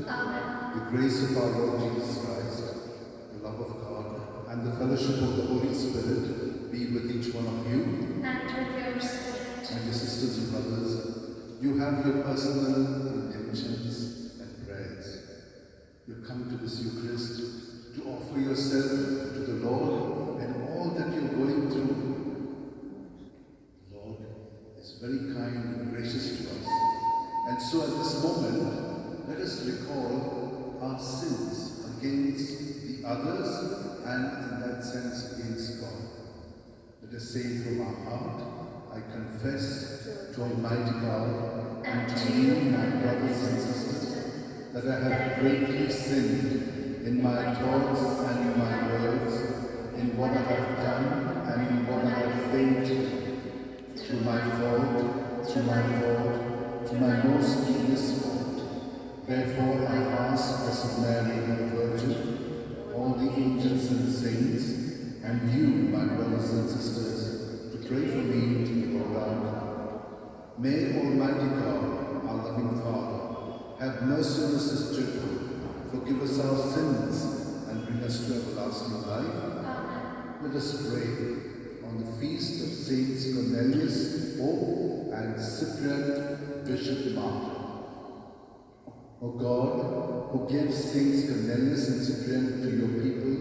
Amen. The grace of our Lord Jesus Christ, the love of God, and the fellowship of the Holy Spirit be with each one of you. And with your spirit. My dear sisters and brothers, you have your personal intentions and prayers. You come to this Eucharist to offer yourself to the Lord and all that you're going through. The Lord is very kind and gracious to us. And so at this moment, let us recall our sins against the others and in that sense against God. Let us say from our heart, I confess to Almighty God and to you, my brothers and sisters, that I have greatly sinned in my thoughts and in my words, in what I have done and in what I have failed to do, through my fault, through my most grievous fault. Therefore I ask Blessed Mary, the Virgin, all the angels and saints, and you, my brothers and sisters, to pray for me to the Lord our God. May Almighty God, our loving Father, have mercy on us as children, forgive us our sins, and bring us to everlasting life. Amen. Let us pray on the feast of Saints Cornelius, Pope, and Cyprian, Bishop Martyr. O God, who gives Saints Cornelius and Cyprian to your people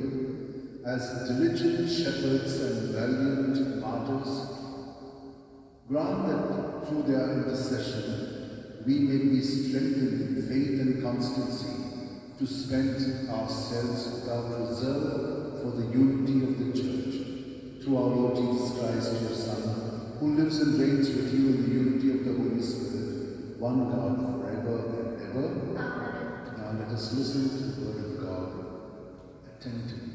as diligent shepherds and valiant martyrs, grant that through their intercession we may be strengthened in faith and constancy to spend ourselves without reserve for the unity of the Church. Through our Lord Jesus Christ, your Son, who lives and reigns with you in the unity of the Holy Spirit, one God forever and ever. Amen. Now let us listen to the word of God attentively.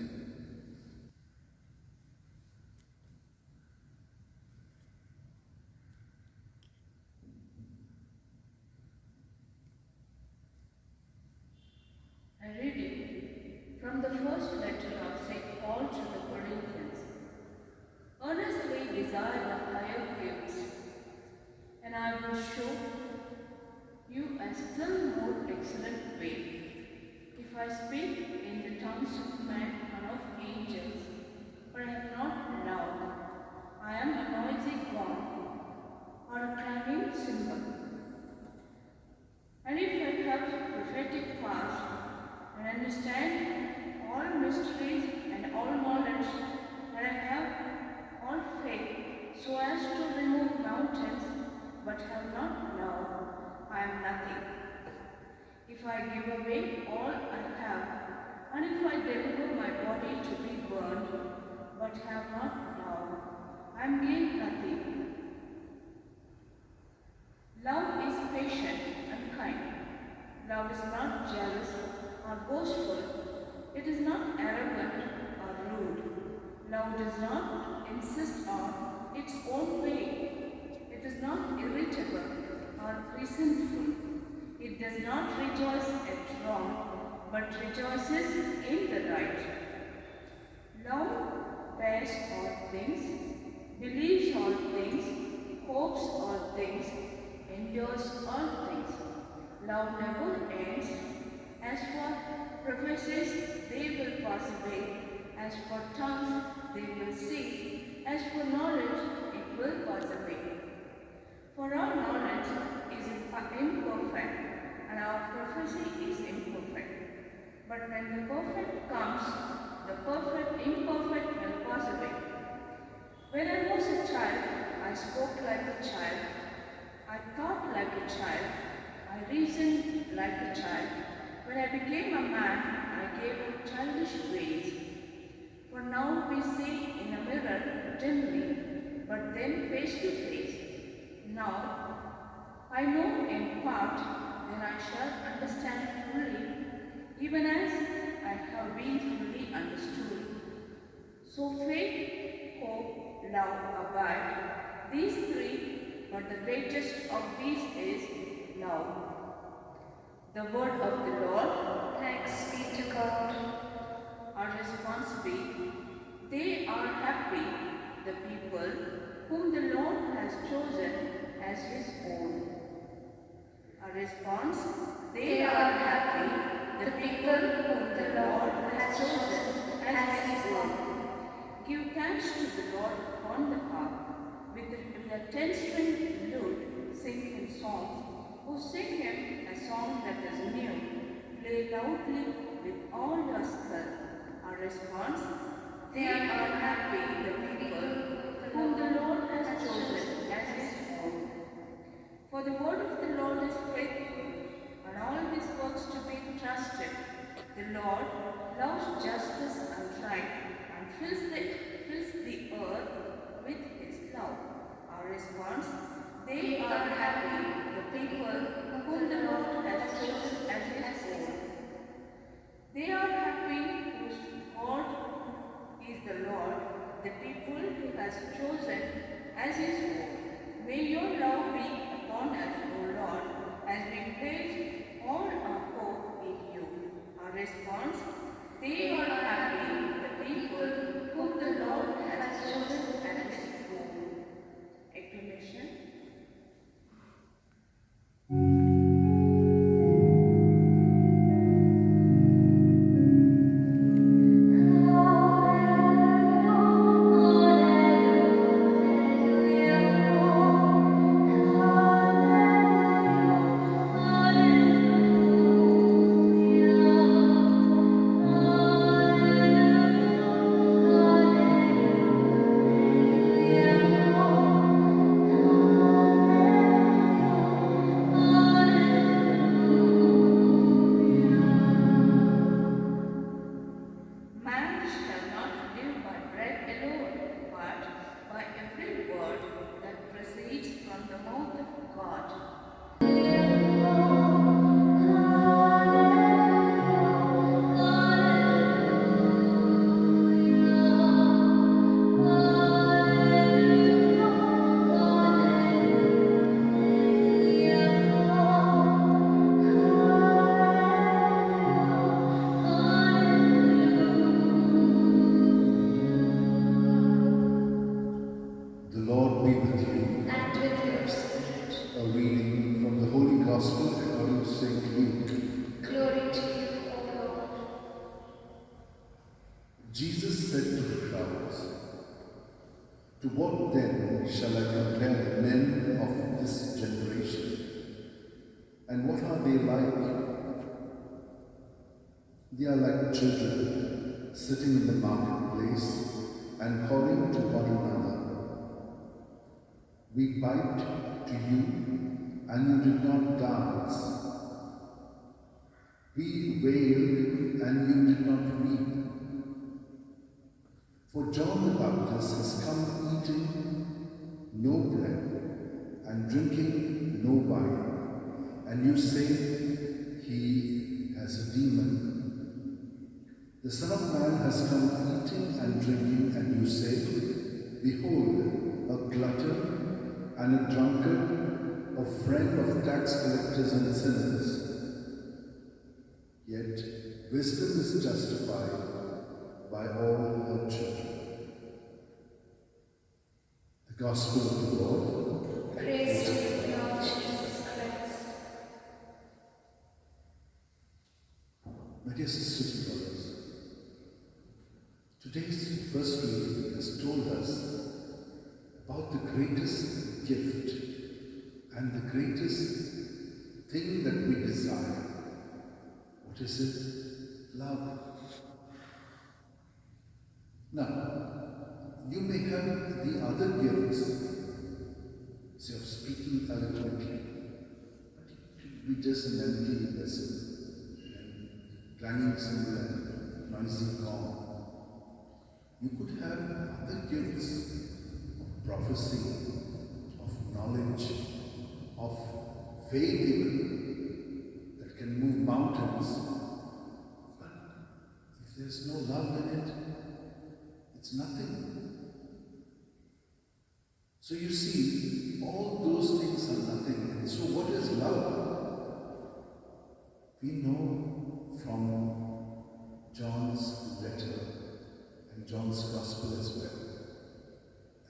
A reading from the first letter of St. Paul to the Corinthians. Earnestly desire the higher gifts, and I will show you a still more excellent way. If I speak in the tongues of men and of angels, but have not love, I am a noisy gong or a clanging cymbal. And if I have prophetic powers and understand all mysteries and all knowledge, and I have all faith so as to remove mountains, but have not love, I am nothing. If I give away all I have, and if I deliver my body to be burned, but have not love, I am gained nothing. Love is patient and kind. Love is not jealous or boastful. It is not arrogant or rude. Love does not insist on its own way. It is not irritable or resentful. It does not rejoice at wrong, but rejoices in the right. Love bears all things, believes all things, hopes all things, endures all things. Love never ends. As for prophecies, they will pass away. As for tongues, they will cease. As for knowledge, it will pass away. For our knowledge is imperfect, and our prophecy is imperfect. But when the perfect comes, the perfect imperfect will pass away. When I was a child, I spoke like a child. I thought like a child. I reasoned like a child. When I became a man, I gave up childish ways. For now we see in a mirror dimly, but then face to face. Now I know in part, then I shall understand fully, even as I have been fully understood. So faith, hope, love abide, these three, but the greatest of these is love. The word of the Lord. Thanks be to God. Our response be, they are happy, the people whom the Lord has chosen as his own. Our response, They are happy, the people whom the Lord has chosen as his own. Give thanks to the Lord upon the harp. With the 10-string lute, sing him songs. Who sing him a song that is new. Play loudly with all your skill. Our response, they are happy, the people whom the Lord has chosen as his own. For the word of the Lord is faithful, and all his works to be trusted. The Lord loves justice and right, and fills the earth with his love. Our response, they are happy, the people whom the Lord has chosen as his own. They are happy whose God is the Lord, the people he has chosen as his own. May your love be upon us, O Lord, as we place all our hope in you. Our response, they are happy, the people whom the Lord has chosen as his own. Acclamation. Man shall not live by bread alone, but by every word that proceeds from the mouth of God. The Lord be with you. And with your spirit. A reading from the Holy Gospel according to St. Luke. Glory to you, O Lord. Jesus said to the crowds, "To what then shall I compare the men of this generation? And what are they like? They are like children sitting in the marketplace and calling to one another. We piped to you, and you did not dance. We wailed, and you did not weep. For John the Baptist has come eating no bread and drinking no wine, and you say he has a demon. The Son of Man has come eating and drinking, and you say, behold, a glutton and a drunkard, a friend of tax collectors and sinners. Yet wisdom is justified by all her children." The Gospel of the Lord. Praise to you, Lord Jesus Christ. My dear sisters and brothers, today's first reading has told us about the greatest gift and the greatest thing that we desire. What is it? Love. Now, you may have the other gifts, say of speaking eloquently, but it could be just an empty vessel and clanging cymbal and noisy gong. You could have other gifts of prophecy, of knowledge, of faith even, that can move mountains. But if there's no love in it, it's nothing. So you see, all those things are nothing. And so what is love? We know from John's letter and John's Gospel as well,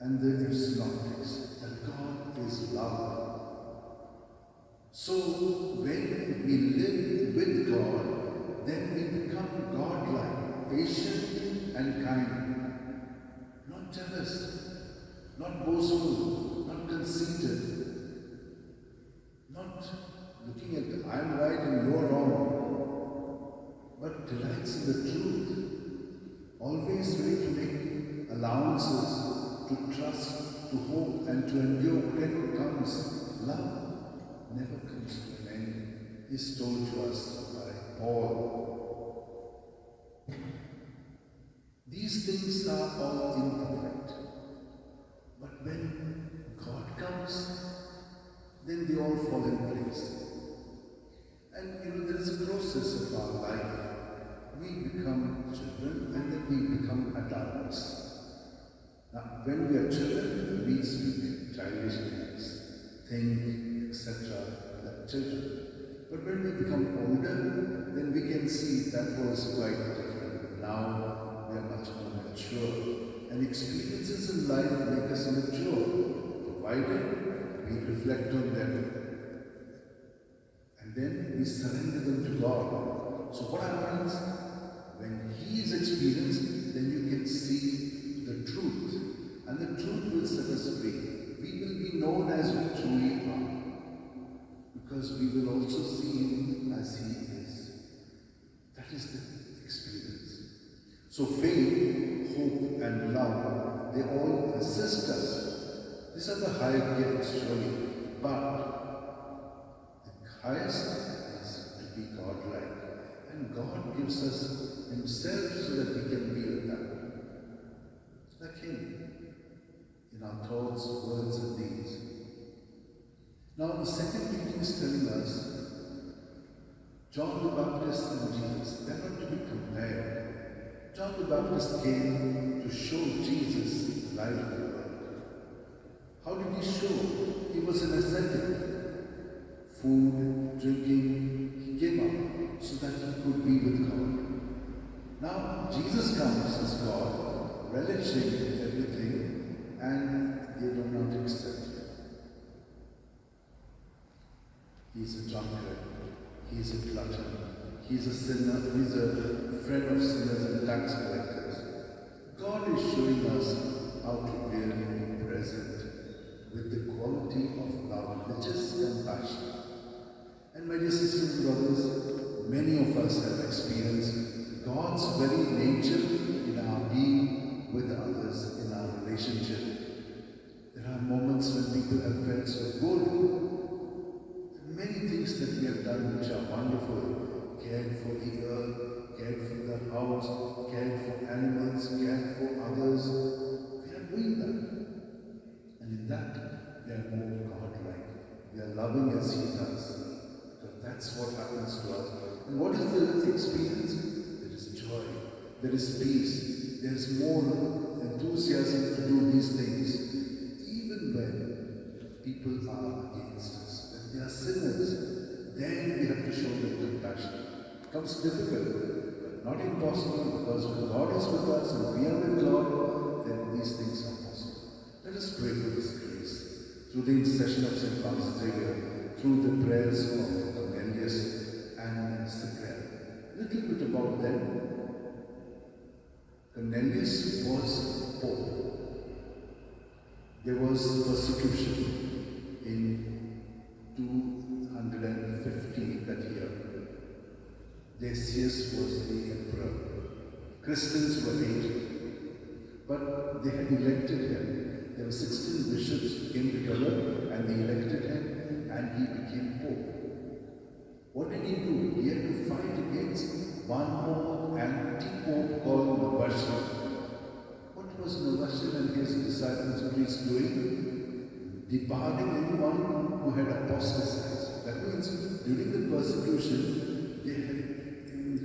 and the synoptics, that God is love. So when we live with God, then we become God-like, patient and kind, not jealous, not boastful, not conceited, not looking at I'm right and you're wrong, but delights in the truth, always ready to make allowances, to trust, to hope, and to endure whatever comes. Love never comes to an end, is told to us by Paul. These things are all imperfect, but when God comes, then they all fall in place. And there is a process of our life. We become children and then we become adults. Now, when we are children, we speak childish things, think, etc., like children. But when we become older, then we can see that was quite different. Now we are much more mature, and experiences in life make us mature, provided we reflect on them. And then we surrender them to God. So what happens? When He is experienced, then you can see the truth. And the truth will set us free. We will be known as we truly are. Because we will also see Him as He is. That is the experience. So faith, hope, and love, they all assist us. These are the higher gifts, surely. But the highest is to be God-like. And God gives us Himself so that we can be with that. Like Him, in our thoughts, words, and deeds. Now the second reading is telling us John the Baptist and Jesus, they are not to be compared. John the Baptist came to show Jesus the light of the world. How did he show? He was an ascetic. Food, drinking, he gave up so that he could be with God. Now Jesus comes as God, relishing everything, and they do not accept him. He is a drunkard, he is a glutton, he is a sinner, he is a friend of sinners and tax collectors. God is showing us how to really be present with the quality of love, which is compassion. And my dear sisters and brothers, many of us have experienced God's very nature in our being with others, in our relationship. There are moments when people have felt so good. Many things that we have done which are wonderful. Cared for the earth, cared for the house, cared for animals, cared for others. We are doing that. And in that, we are more God-like. We are loving as He does. Because that's what happens to us. And what is the experience? There is joy. There is peace. There is more enthusiasm to do these things. Even when people are against us. They are sinners, then we have to show them compassion. It becomes difficult, but not impossible, because when God is with us and we are with God, then these things are possible. Let us pray for this grace through the intercession of St. Francis Xavier, through the prayers of Cornelius and Cyprian. A little bit about them. Cornelius was Pope. There was persecution in 250 that year. Decius was the emperor. Christians were hated, but they had elected him. There were 16 bishops who came together and they elected him and he became Pope. What did he do? He had to fight against one more anti-pope called Novatian. What was Novatian and his disciples priests doing? Debarring anyone who had apostatized. That means during the persecution, they had,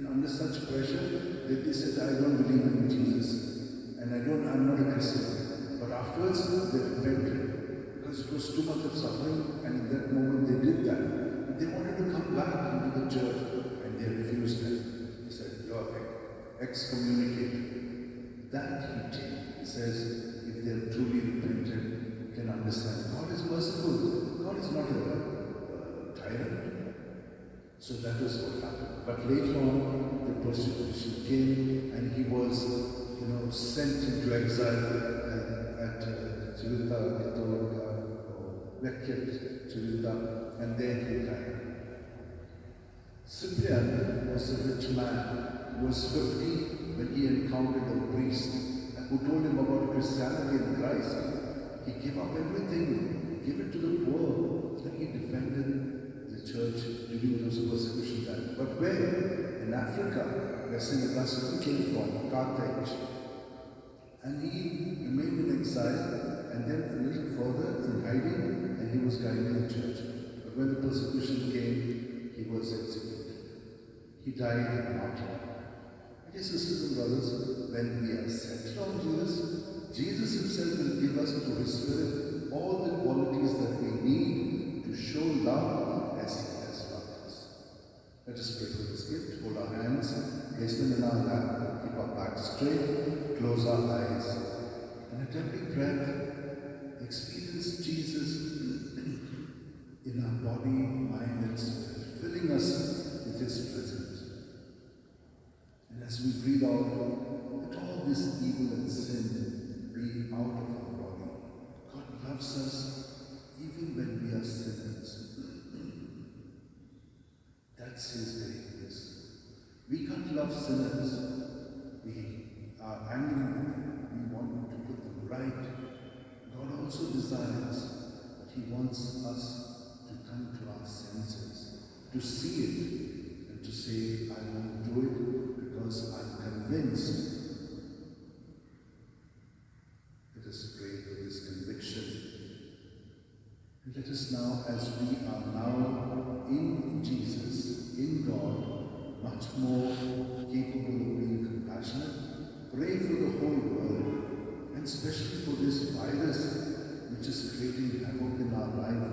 under such pressure, that they said, I don't believe in Jesus, and I'm not a Christian. But afterwards, they repented, because it was too much of suffering, and in that moment they did that. But they wanted to come back into the church, and they refused it. They said, you're excommunicated. That he changed. He says, if they have truly repented, can understand. God is merciful. God is not a tyrant. So that was what happened. But later on, the persecution came and he was, sent into exile at Chivita, or Vekhyat, Chivita, and there he died. Cyprian was a rich man. He was 50 when he encountered a priest who told him about Christianity and Christ. He gave up everything, gave it to the poor, and he defended the church during those persecution times. But where? In Africa, where St. Augustine came from, Carthage. And he remained in exile, and then a little further in hiding, and he was guiding the church. But when the persecution came, he was executed. He died in martyrdom. Dear sisters and brothers, when we are centered on Jesus, Jesus himself will give us through his Spirit all the qualities that we need to show love as he has loved us. Let us pray for this gift. Hold our hands, place them in our lap, keep our backs straight, close our eyes, and at every breath, experience Jesus in our body, mind, and spirit, filling us with his presence. And as we breathe out, let all this evil and sin be out of our body. God loves us even when we are sinners. That's his greatness. We can't love sinners. We are angry with them. We want to put them right. God also desires, but he wants us to come to our senses, to see it, and to say, I won't do it because I'm convinced. Let us pray for this conviction. And let us now, as we are now in Jesus, in God, much more capable of being compassionate, pray for the whole world, and especially for this virus which is creating havoc in our life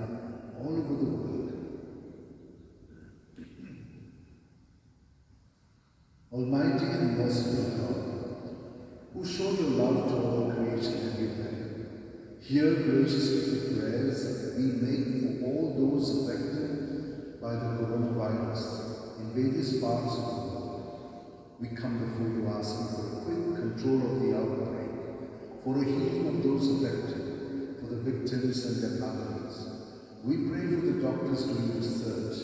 all over the world. Almighty and merciful God, who show your love to all creation everywhere, hear graciously the prayers that we make for all those affected by the coronavirus in various parts of the world. We come before you asking for a quick control of the outbreak, for a healing of those affected, for the victims and their families. We pray for the doctors doing research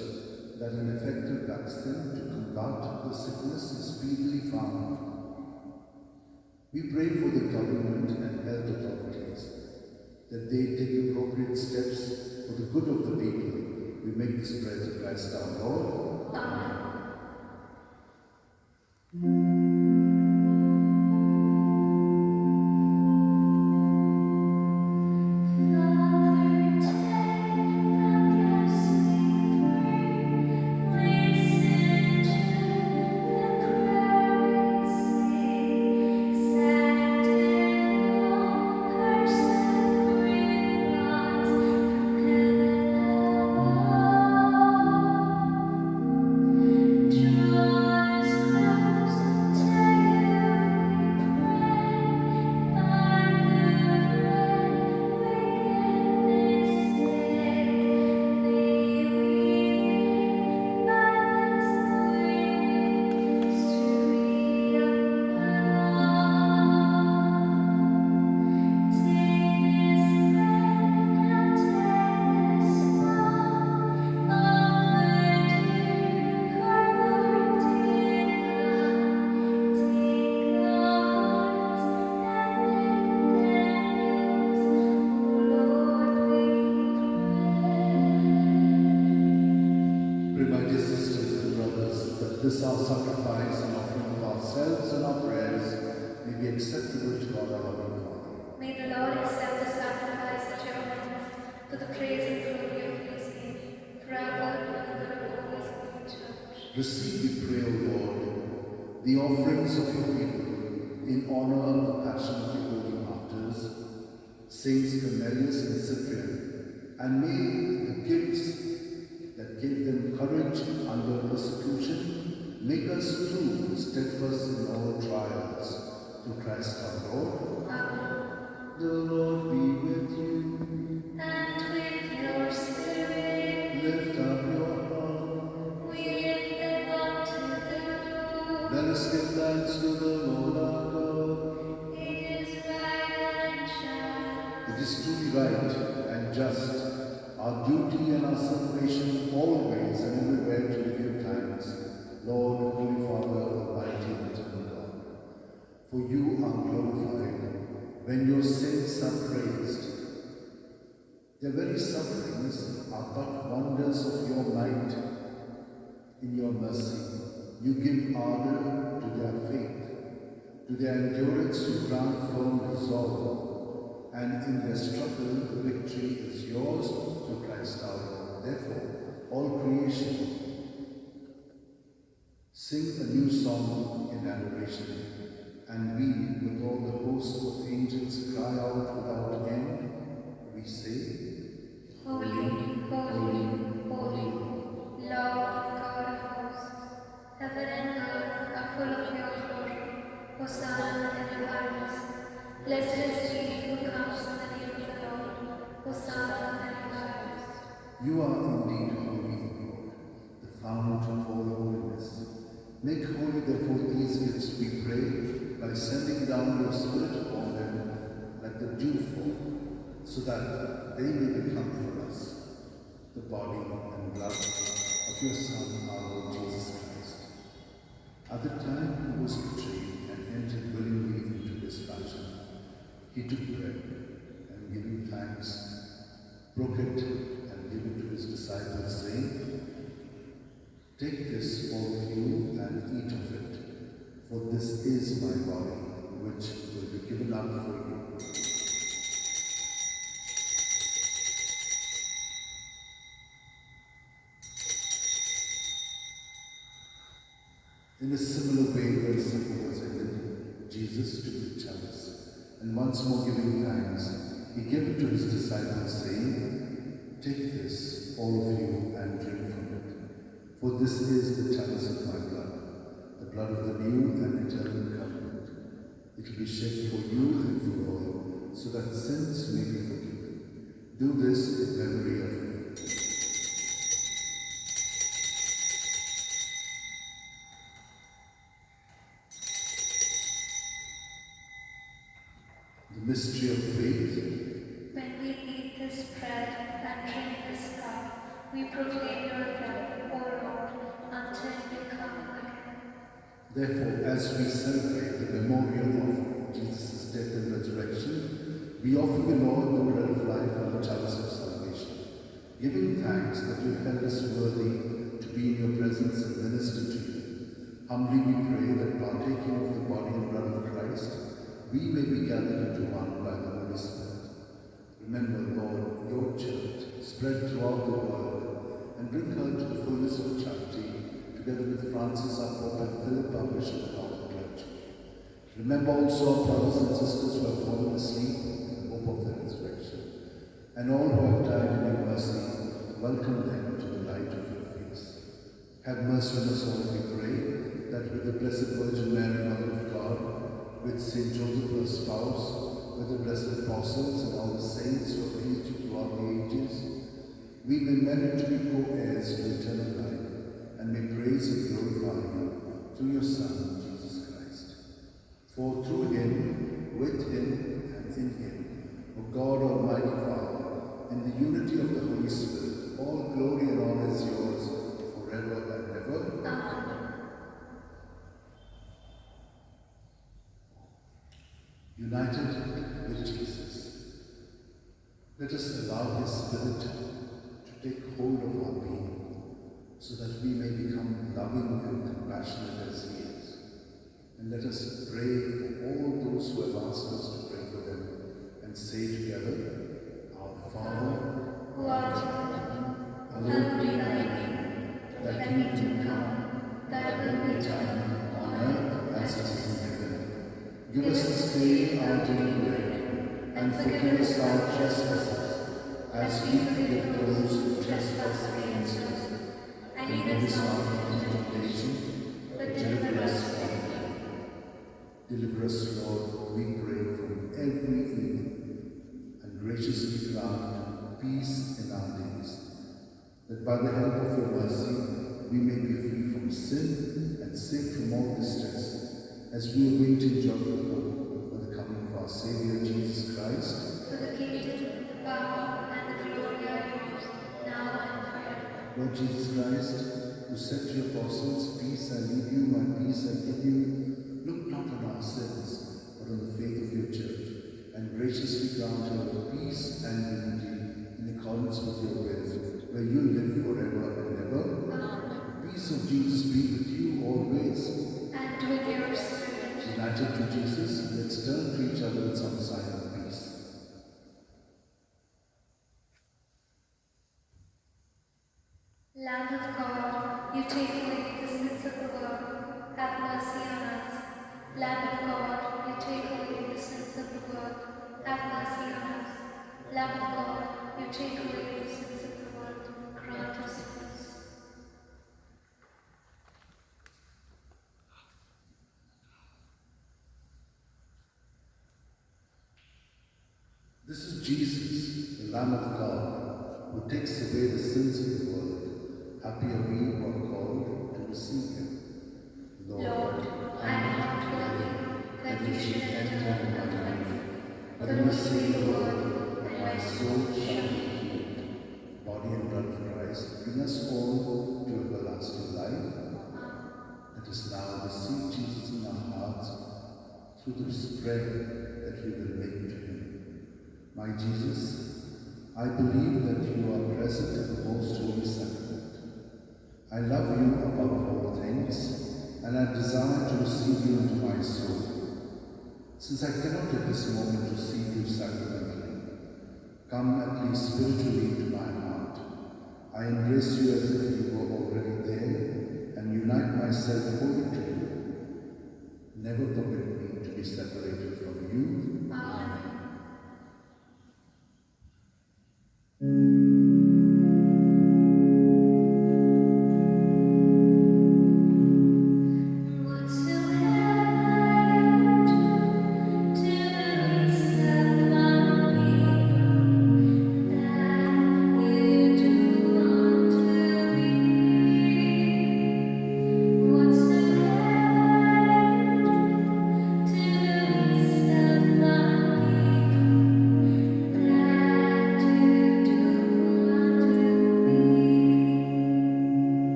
that an effective vaccine to combat the sickness is speedily found. We pray for the government and health authorities that they take appropriate steps for the good of the people. We make this prayer to Christ our Lord. Amen. This our sacrifice and offering of ourselves and our prayers may be acceptable to God our loving Father. May the Lord accept the sacrifice at your hands for the praise and glory of his name, forever and ever, always in the church. Receive, we pray, O Lord, the offerings of your people in honor of the passion of the holy martyrs, Saints Cornelius and Cyprian, and may the gifts that gave them courage under persecution make us too steadfast in all trials. Through Christ our Lord. Amen. The Lord be with you. And with your spirit, Lift up your heart. we Let us give thanks to the Lord our God. It is right and just. It is truly right and just, our duty and our salvation always and everywhere to give you thanks, Lord, Holy Father, Almighty and eternal God. For you are glorified when your saints are praised. Their very sufferings are but wonders of your might. In your mercy, you give ardor to their faith. To their endurance you grant firm resolve, and in their struggle the victory is yours through Christ our Lord. Therefore, all creation sing a new song in adoration, and we, with all the host of angels, cry out without end. We say, Holy, holy, holy, Lord God of hosts, heaven and earth are full of your glory. Hosanna in the highest. Blessed is he who comes in the name of the Lord. Hosanna in the highest. you are indeed holy, O Lord, the fount of all holiness. Make holy, therefore, these gifts, we pray, by sending down your Spirit upon them like the dewfall, so that they may become for us the body and blood of your Son, our Lord Jesus Christ. At the time he was betrayed and entered willingly into his passion, he took bread and giving thanks, broke it and gave it to his disciples, saying, "Take this, all of you, and eat of it, for this is my body, which will be given up for you." In a similar way, when supper was ended, Jesus took the chalice, and once more giving thanks, he gave it to his disciples, saying, "Take this, all of you, and drink from it. For this is the chalice of my blood, the blood of the new and eternal covenant. It will be shed for you and for all, so that sins may be forgiven. Do this in memory of me." The mystery of faith. When we eat this bread and drink this cup, we proclaim your death, O Lord, until you come again. Therefore, as we celebrate the memorial of Jesus' death and resurrection, we offer you, Lord, the bread of life and the chalice of salvation, giving thanks that you have held us worthy to be in your presence and minister to you. Humbly we pray that partaking of the body and blood of Christ, we may be gathered into one by the Holy Spirit. Remember, Lord, your church spread throughout the world, and bring her to the fullness of charity, together with Francis our Pope and Philip our Bishop and all the clergy. Remember also our brothers and sisters who have fallen asleep in the hope of their resurrection, and all who have died in your mercy, welcome them to the light of your face. Have mercy on us all, we pray, that with the Blessed Virgin Mary, Mother of God, with Saint Joseph, her spouse, with the blessed apostles and all the saints who have pleased you throughout the ages, we may merit to be co-heirs to eternal life, and may praise and glorify you through your Son, Jesus Christ. For through him, with him, and in him, O God, Almighty Father, in the unity of the Holy Spirit, all glory and honor is yours forever and ever. Amen. United with Jesus, let us allow his Spirit to take hold of our being, so that we may become loving and compassionate as he is. And let us pray for all those who have asked us to pray for them, and say together, Our Father, Who art in heaven, hallowed be thy name. Thy kingdom come, thy will be done, on earth as it is in heaven. give us this day our daily bread, and forgive us our trespasses, as we forgive those who trespass against us. And lead us not into temptation, but deliver us from evil. Deliver us, Lord, we pray, from every evil, and graciously grant peace in our days, that by the help of your mercy we may be free from sin and safe from all distress, as we await in joyful hope for the coming of our Saviour Jesus Christ. For the kingdom, the power, and the glory are yours, now and forever. Lord Jesus Christ, who said to your apostles, "Peace I leave you, my peace I give you," look not on our sins, but on the faith of your church, and graciously grant her peace and unity in accordance with your will, where you live forever and ever. Amen. Peace of Jesus be with you always. And with your spirit. United to Jesus, let's turn to each other with some sign of peace. Lamb of God, you take away the sins of the world, have mercy on us. Lamb of God, you take away the sins of the world, have mercy on us. Lamb of God, you take away the sins of the world, grant us peace. This is Jesus, the Lamb of God, who takes away the sins of the world. Happy are we who are called to receive him. Lord, I am not worthy that you should enter my life, but only say the word, and my soul shall be healed. Body and blood of Christ, bring us all to everlasting life. Let us now receive Jesus in our hearts through this prayer that we will make to him. My Jesus, I believe that you are present in the most holy sacrament. I love you above all things, and I desire to receive you into my soul. Since I cannot at this moment receive you sacramentally, come at least spiritually into my heart. I embrace you as if you were already there, and unite myself wholly to you. Never permit me to be separated from you. Amen.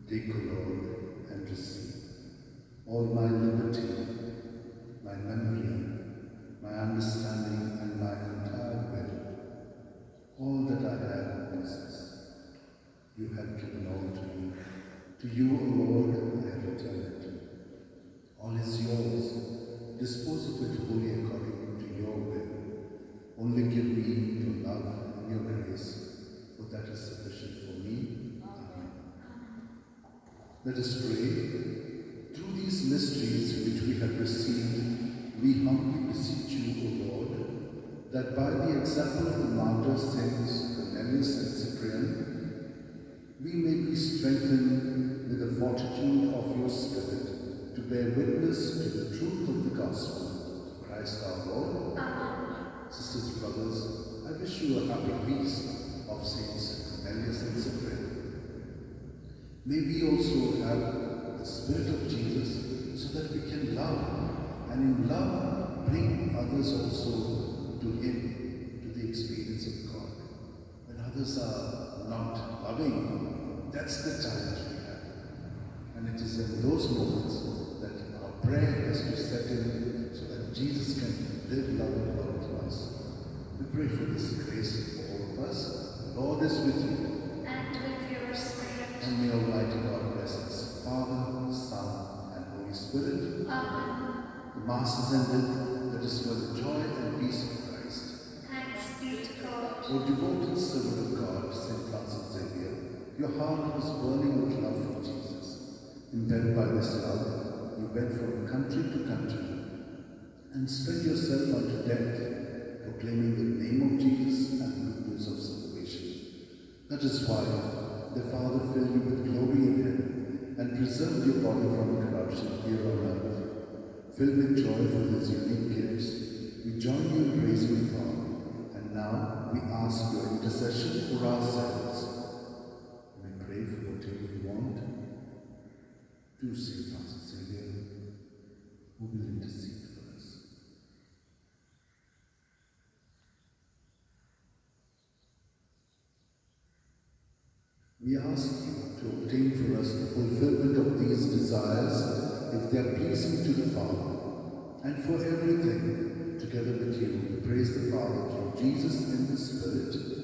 Take, O Lord, and receive all my liberty, my memory, my understanding, and my entire will, all that I have and possess. You have given all to me. To you, O Lord, I have returned it. All is yours. Dispose of it wholly according to your will. Only give me to love in your grace, for that is sufficient for me. Amen. Let us pray. Through these mysteries which we have received, we humbly beseech you, O Lord, that by the example of the martyrs Saints Cornelius and Cyprian, we may be strengthened with the fortitude of your Spirit to bear witness to the truth of the gospel. Christ our Lord. Amen. Sisters and brothers, I wish you a happy feast of Saints Cornelius and Cyprian. May we also have the Spirit of Jesus so that we can love, and in love bring others also to Him, to the experience of God. When others are not loving, that's the challenge we have. And it is in those moments that our prayer has to set in so that Jesus can live love and love to us. We pray for this grace for all of us. is with you. and with your spirit. And may Almighty God bless us, Father, Son, and Holy Spirit. Amen. The Mass is ended. Let us know the joy and peace of Christ. Thanks be to God. O devoted servant of God, St. Francis Xavier, your heart was burning with love for Jesus. Impelled by this love, you went from country to country and spread yourself unto death, proclaiming the name of Jesus and the good news of salvation. That is why the Father filled you with glory in heaven and preserved your body from corruption here on earth. Filled with joy for his unique gifts, we join you in praising the Father. And now we ask your intercession for ourselves. We pray for whatever you want to St. Francis Xavier, who will intercede for us. We ask you to obtain for us the fulfillment of these desires if they are pleasing to the Father, and for everything, together with you, we praise the Father through Jesus in the Spirit,